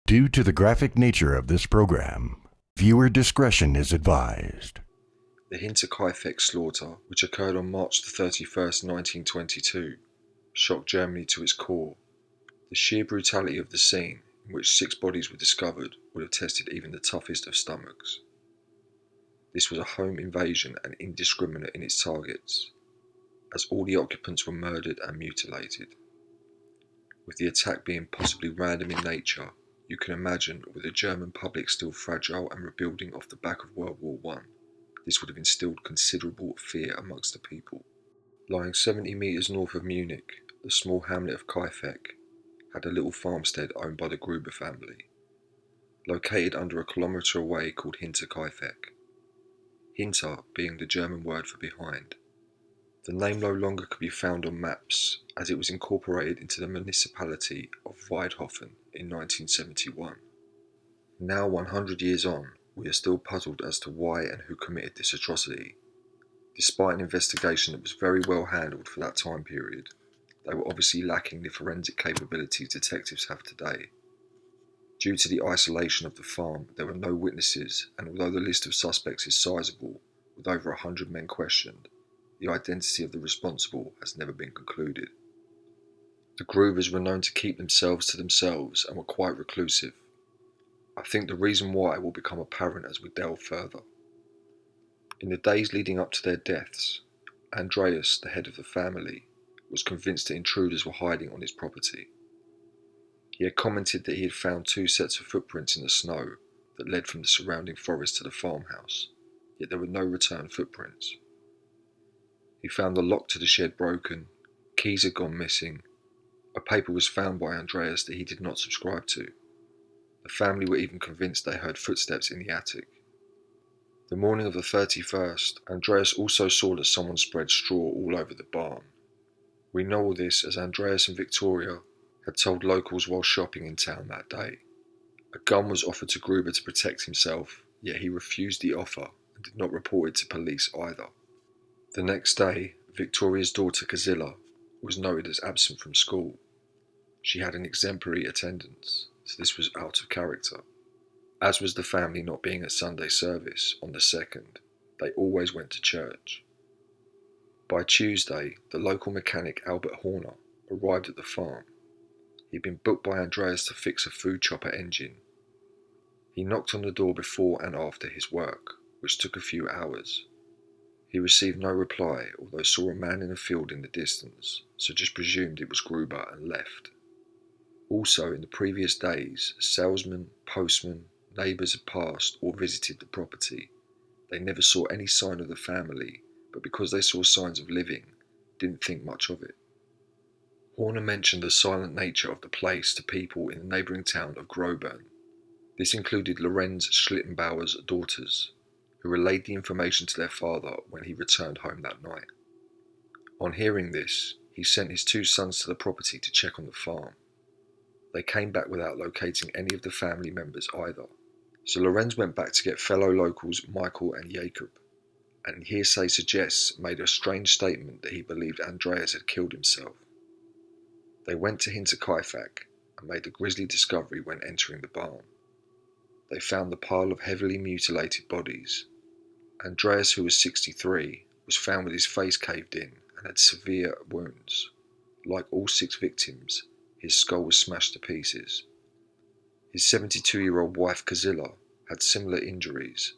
Due to the graphic nature of this program, viewer discretion is advised. The Hinterkaifeck slaughter, which occurred on March 31st, 1922, shocked Germany to its core. The sheer brutality of the scene, in which 6 bodies were discovered, would have tested even the toughest of stomachs. This was a home invasion and indiscriminate in its targets, as all the occupants were murdered and mutilated. With the attack being possibly random in nature, you can imagine, with the German public still fragile and rebuilding off the back of World War I, this would have instilled considerable fear amongst the people. Lying 70 metres north of Munich, the small hamlet of Kaifeck had a little farmstead owned by the Gruber family, located under a kilometre away called Hinterkaifeck. Hinter being the German word for behind. The name no longer could be found on maps, as it was incorporated into the municipality of Weidhofen in 1971. Now 100 years on, we are still puzzled as to why and who committed this atrocity. Despite an investigation that was very well handled for that time period, they were obviously lacking the forensic capabilities detectives have today. Due to the isolation of the farm, there were no witnesses, and although the list of suspects is sizable, with over 100 men questioned, the identity of the responsible has never been concluded. The Grubers were known to keep themselves to themselves and were quite reclusive. I think the reason why will become apparent as we delve further. In the days leading up to their deaths, Andreas, the head of the family, was convinced that intruders were hiding on his property. He had commented that he had found 2 sets of footprints in the snow that led from the surrounding forest to the farmhouse, yet there were no return footprints. He found the lock to the shed broken, keys had gone missing, a paper was found by Andreas that he did not subscribe to. The family were even convinced they heard footsteps in the attic. The morning of the 31st, Andreas also saw that someone spread straw all over the barn. We know all this as Andreas and Victoria had told locals while shopping in town that day. A gun was offered to Gruber to protect himself, yet he refused the offer and did not report it to police either. The next day, Victoria's daughter Kazilla was noted as absent from school. She had an exemplary attendance, so this was out of character. As was the family not being at Sunday service on the 2nd, they always went to church. By Tuesday, the local mechanic Albert Horner arrived at the farm. He'd been booked by Andreas to fix a food chopper engine. He knocked on the door before and after his work, which took a few hours. He received no reply, although saw a man in a field in the distance, so just presumed it was Gruber and left. Also, in the previous days, salesmen, postmen, neighbours had passed or visited the property. They never saw any sign of the family, but because they saw signs of living, didn't think much of it. Horner mentioned the silent nature of the place to people in the neighbouring town of Groban. This included Lorenz Schlittenbauer's daughters, who relayed the information to their father when he returned home that night. On hearing this, he sent his 2 sons to the property to check on the farm. They came back without locating any of the family members either, so Lorenz went back to get fellow locals Michael and Jacob, and hearsay suggests made a strange statement that he believed Andreas had killed himself. They went to Hinterkaifeck and made a grisly discovery when entering the barn. They found the pile of heavily mutilated bodies. Andreas, who was 63, was found with his face caved in and had severe wounds. Like all 6 victims, his skull was smashed to pieces. His 72-year-old wife Kazilla had similar injuries.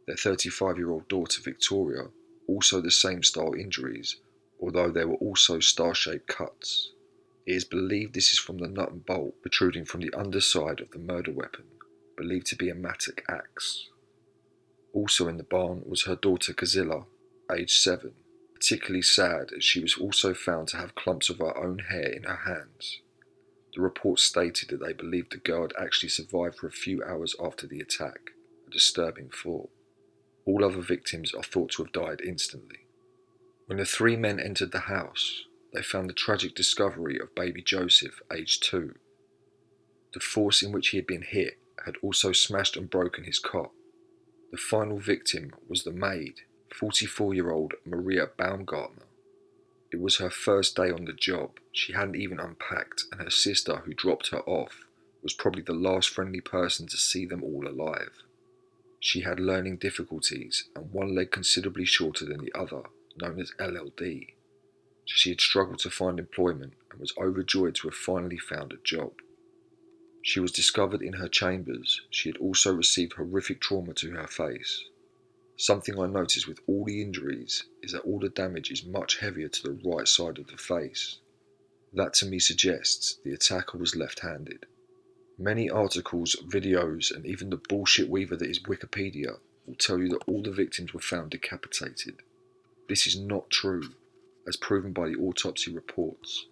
Their 35-year-old daughter Victoria also the same style injuries, although there were also star-shaped cuts. It is believed this is from the nut and bolt protruding from the underside of the murder weapon, believed to be a mattock axe. Also in the barn was her daughter Kazilla, aged 7, particularly sad as she was also found to have clumps of her own hair in her hands. The report stated that they believed the girl had actually survived for a few hours after the attack, a disturbing thought. All other victims are thought to have died instantly. When the 3 men entered the house, they found the tragic discovery of baby Joseph, aged 2. The force in which he had been hit had also smashed and broken his cot. The final victim was the maid, 44-year-old Maria Baumgartner. It was her first day on the job. She hadn't even unpacked, and her sister, who dropped her off, was probably the last friendly person to see them all alive. She had learning difficulties and one leg considerably shorter than the other, known as LLD, so she had struggled to find employment and was overjoyed to have finally found a job. She was discovered in her chambers. She had also received horrific trauma to her face. Something I noticed with all the injuries is that all the damage is much heavier to the right side of the face. That to me suggests the attacker was left-handed. Many articles, videos, and even the bullshit weaver that is Wikipedia will tell you that all the victims were found decapitated. This is not true, as proven by the autopsy reports.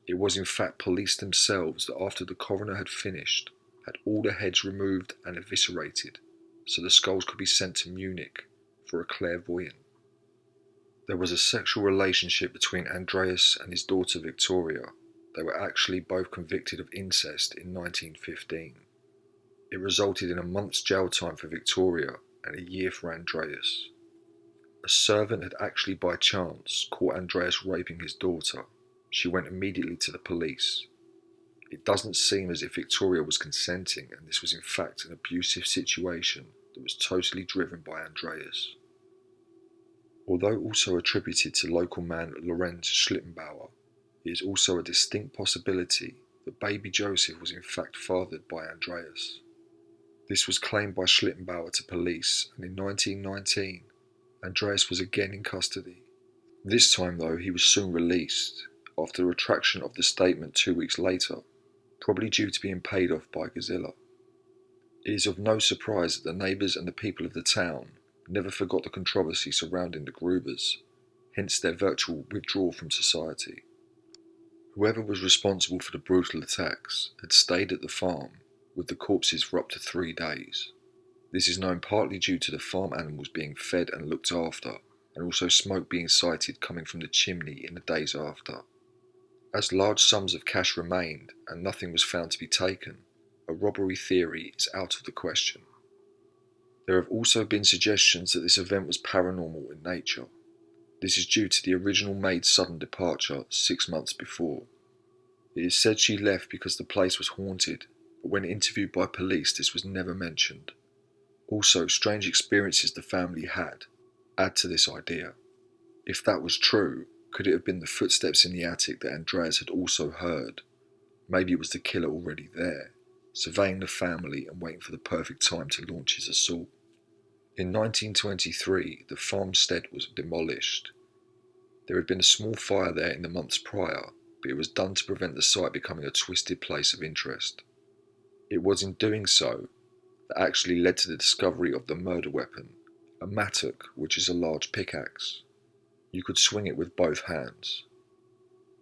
It was in fact police themselves that after the coroner had finished, had all the heads removed and eviscerated, so the skulls could be sent to Munich for a clairvoyant. There was a sexual relationship between Andreas and his daughter Victoria. They were actually both convicted of incest in 1915. It resulted in a month's jail time for Victoria and a year for Andreas. A servant had actually by chance caught Andreas raping his daughter. She went immediately to the police. It doesn't seem as if Victoria was consenting, and this was in fact an abusive situation that was totally driven by Andreas. Although also attributed to local man Lorenz Schlittenbauer, it is also a distinct possibility that baby Joseph was in fact fathered by Andreas. This was claimed by Schlittenbauer to police, and in 1919, Andreas was again in custody. This time though, he was soon released, after the retraction of the statement 2 weeks later, probably due to being paid off by Gazilla. It is of no surprise that the neighbours and the people of the town never forgot the controversy surrounding the Grubers, hence their virtual withdrawal from society. Whoever was responsible for the brutal attacks had stayed at the farm with the corpses for up to 3 days. This is known partly due to the farm animals being fed and looked after, and also smoke being sighted coming from the chimney in the days after. As large sums of cash remained and nothing was found to be taken, a robbery theory is out of the question. There have also been suggestions that this event was paranormal in nature. This is due to the original maid's sudden departure 6 months before. It is said she left because the place was haunted, but when interviewed by police this was never mentioned. Also, strange experiences the family had add to this idea. If that was true, could it have been the footsteps in the attic that Andreas had also heard? Maybe it was the killer already there, surveying the family and waiting for the perfect time to launch his assault. In 1923, the farmstead was demolished. There had been a small fire there in the months prior, but it was done to prevent the site becoming a twisted place of interest. It was in doing so that actually led to the discovery of the murder weapon, a mattock, which is a large pickaxe. You could swing it with both hands.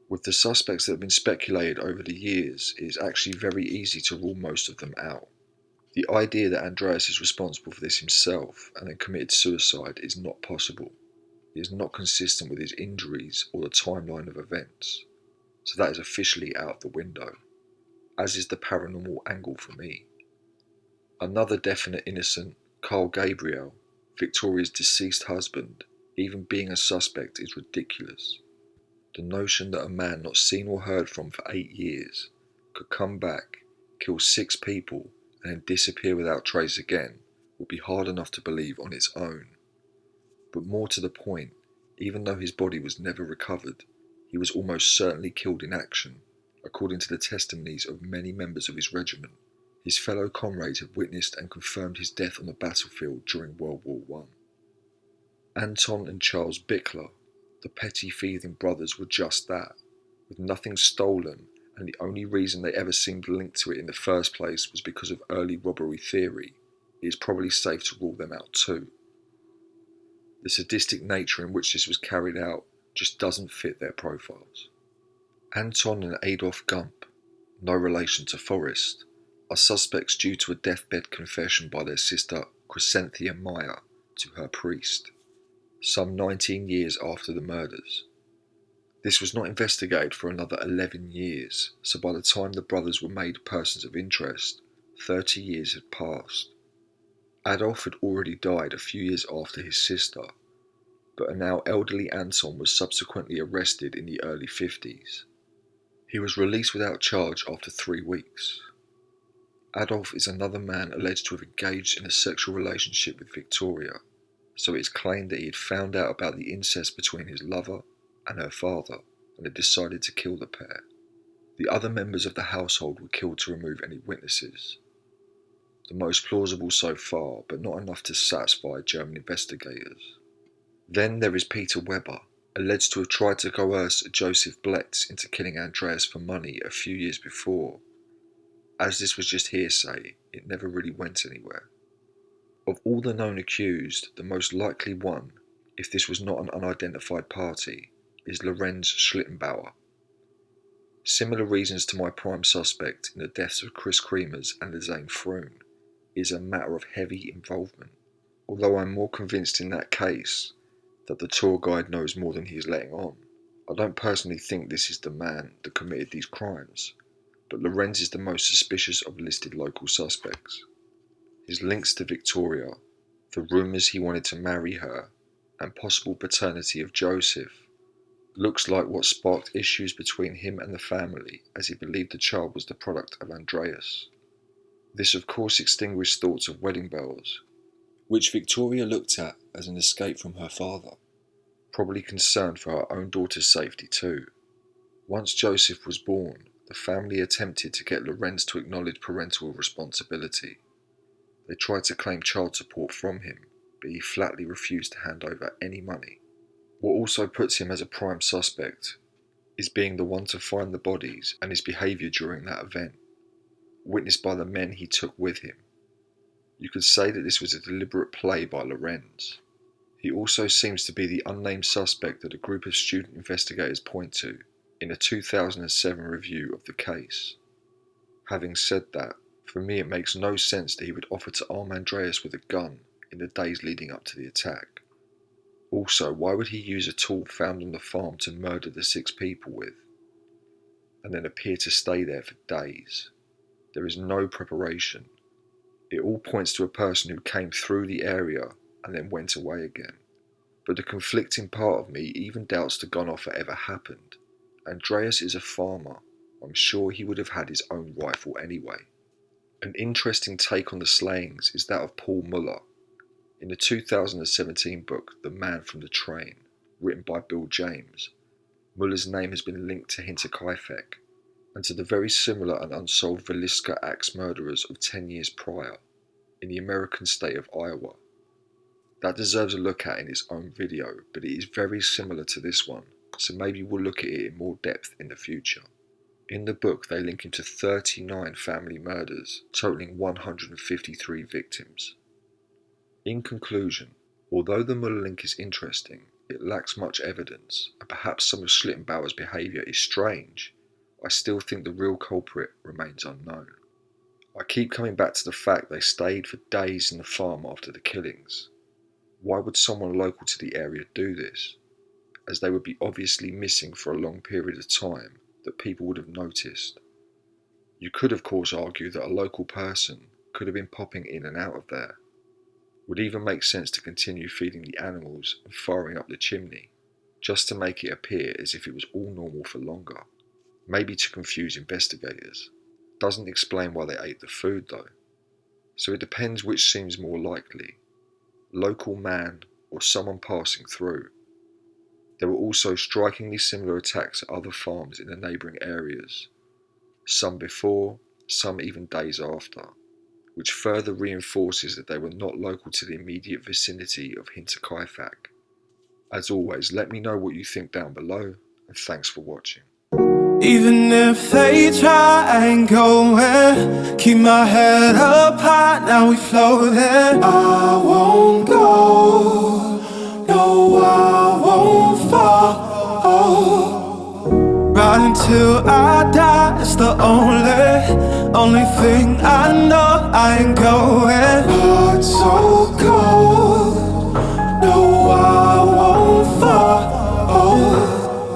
With the suspects that have been speculated over the years, it is actually very easy to rule most of them out. The idea that Andreas is responsible for this himself and then committed suicide is not possible. It is not consistent with his injuries or the timeline of events, so that is officially out the window, as is the paranormal angle for me. Another definite innocent, Carl Gabriel, Victoria's deceased husband, even being a suspect is ridiculous. The notion that a man not seen or heard from for 8 years could come back, kill 6 people, and then disappear without trace again would be hard enough to believe on its own. But more to the point, even though his body was never recovered, he was almost certainly killed in action, according to the testimonies of many members of his regiment. His fellow comrades have witnessed and confirmed his death on the battlefield during World War I. Anton and Charles Bickler, the petty thieving brothers, were just that, with nothing stolen, and the only reason they ever seemed linked to it in the first place was because of early robbery theory. It is probably safe to rule them out too. The sadistic nature in which this was carried out just doesn't fit their profiles. Anton and Adolf Gump, no relation to Forrest, are suspects due to a deathbed confession by their sister Crescentia Meyer to her priest, some 19 years after the murders. This was not investigated for another 11 years, so by the time the brothers were made persons of interest, 30 years had passed. Adolf had already died a few years after his sister, but a now elderly Anton was subsequently arrested in the early 50s. He was released without charge after 3 weeks. Adolf is another man alleged to have engaged in a sexual relationship with Victoria, so it is claimed that he had found out about the incest between his lover and her father and had decided to kill the pair. The other members of the household were killed to remove any witnesses. The most plausible so far, but not enough to satisfy German investigators. Then there is Peter Weber, alleged to have tried to coerce Joseph Bletz into killing Andreas for money a few years before. As this was just hearsay, it never really went anywhere. Of all the known accused, the most likely one, if this was not an unidentified party, is Lorenz Schlittenbauer. Similar reasons to my prime suspect in the deaths of Chris Kremers and Lizane Froon is a matter of heavy involvement, although I'm more convinced in that case that the tour guide knows more than he is letting on. I don't personally think this is the man that committed these crimes, but Lorenz is the most suspicious of listed local suspects. His links to Victoria, the rumours he wanted to marry her, and possible paternity of Joseph looks like what sparked issues between him and the family, as he believed the child was the product of Andreas. This of course extinguished thoughts of wedding bells, which Victoria looked at as an escape from her father, probably concerned for her own daughter's safety too. Once Joseph was born, the family attempted to get Lorenz to acknowledge parental responsibility. They tried to claim child support from him, but he flatly refused to hand over any money. What also puts him as a prime suspect is being the one to find the bodies and his behaviour during that event, witnessed by the men he took with him. You could say that this was a deliberate play by Lorenz. He also seems to be the unnamed suspect that a group of student investigators point to in a 2007 review of the case. Having said that, for me it makes no sense that he would offer to arm Andreas with a gun in the days leading up to the attack. Also, why would he use a tool found on the farm to murder the 6 people with, and then appear to stay there for days? There is no preparation. It all points to a person who came through the area and then went away again. But the conflicting part of me even doubts the gun offer ever happened. Andreas is a farmer. I'm sure he would have had his own rifle anyway. An interesting take on the slayings is that of Paul Muller. In the 2017 book, The Man from the Train, written by Bill James, Muller's name has been linked to Hinterkaifeck and to the very similar and unsolved Villisca axe murderers of 10 years prior in the American state of Iowa. That deserves a look at in its own video, but it is very similar to this one, so maybe we'll look at it in more depth in the future. In the book, they link him to 39 family murders, totaling 153 victims. In conclusion, although the Muller link is interesting, it lacks much evidence, and perhaps some of Schlittenbauer's behaviour is strange, I still think the real culprit remains unknown. I keep coming back to the fact they stayed for days in the farm after the killings. Why would someone local to the area do this, as they would be obviously missing for a long period of time that people would have noticed? You could of course argue that a local person could have been popping in and out of there. Would even make sense to continue feeding the animals and firing up the chimney, just to make it appear as if it was all normal for longer. Maybe to confuse investigators. Doesn't explain why they ate the food though. So it depends which seems more likely. Local man or someone passing through. There were also strikingly similar attacks at other farms in the neighbouring areas. Some before, some even days after, which further reinforces that they were not local to the immediate vicinity of Hinterkaifeck. As always, let me know what you think down below, and thanks for watching. Even if they try, I ain't going. Keep my head up high, now we floating. I won't go, no, I won't fall. Right until I die, it's the only thing I know. I ain't going. Heart so cold.